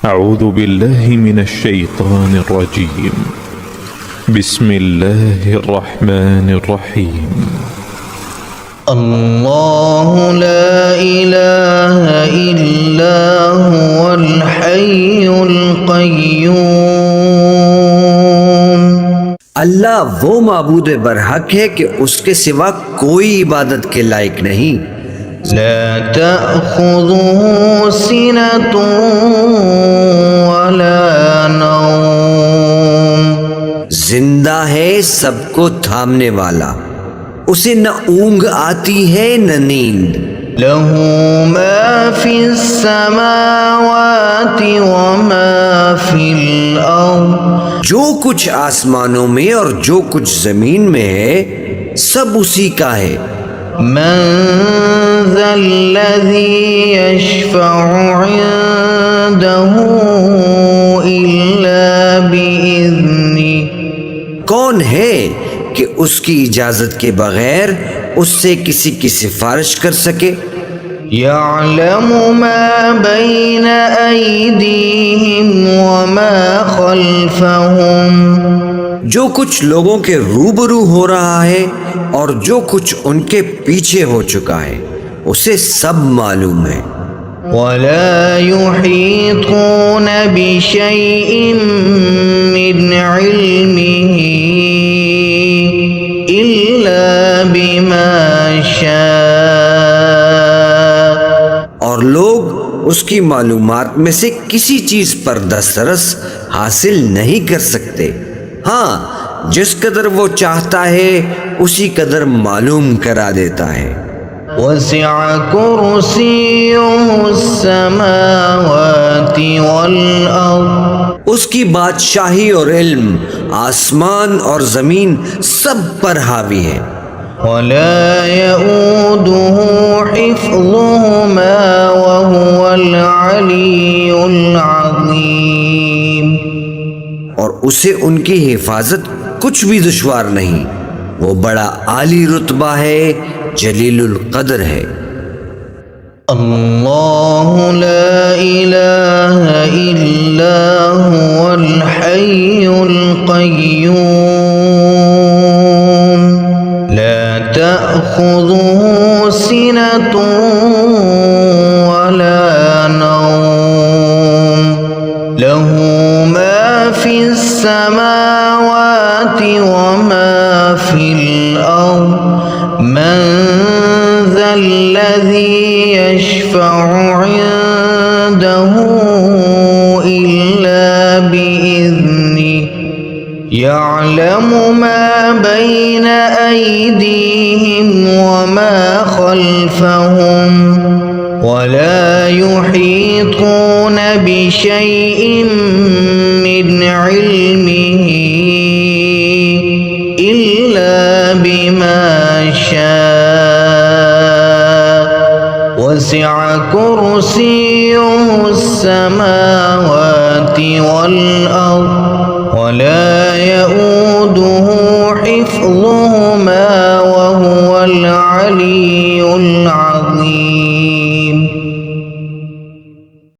أعوذ بالله من الشيطان الرجيم. بسم الله الرحمن الرحيم. الله لا إله إلا هو الحي القيوم. اللہ وہ معبود برحق ہے کہ اس کے سوا کوئی عبادت کے لائق نہیں. لا تأخذه سنة ولا نوم. زندہ ہے سب کو تھامنے والا، اسے نہ اونگ آتی ہے نہ نیند. له ما في السماوات وما في الأرض. جو کچھ آسمانوں میں اور جو کچھ زمین میں ہے سب اسی کا ہے. من ذا الذي يشفع عنده إلا بإذنه. کون ہے کہ اس کی اجازت کے بغیر اس سے کسی کی سفارش کر سکے؟ يعلم ما بين أيديهم وما خلفهم. جو کچھ لوگوں کے روبرو ہو رہا ہے اور جو کچھ ان کے پیچھے ہو چکا ہے اسے سب معلوم ہے. ولا يحيطون بشيء من علمه إلا بما شاء. اور لوگ اس کی معلومات میں سے کسی چیز پر دسترس حاصل نہیں کر سکتے. ہاں جس قدر وہ چاہتا ہے اسی قدر معلوم کرا دیتا ہے. وسع كرسيه السماوات والأرض. اس کی بادشاہی اور علم آسمان اور زمین سب پر حاوی ہے. ولا يؤوده حفظهما وهو العلي العظيم. اور اسے ان کی حفاظت کچھ بھی دشوار نہیں، وہ بڑا عالی رتبہ ہے، جلیل القدر ہے. اللہ لا الہ الا هو الحی القیوم. لا تأخذه سنة ولا نوم. له ما في السماوات وما في الأرض. من ذا الذي يشفع عنده إلا بإذنه. يعلم ما بين أيديهم وما خلفهم ولا يحيطون بشيء من علمه إلا بما شاء. وسع كرسيه السماوات والأرض ولا يؤوده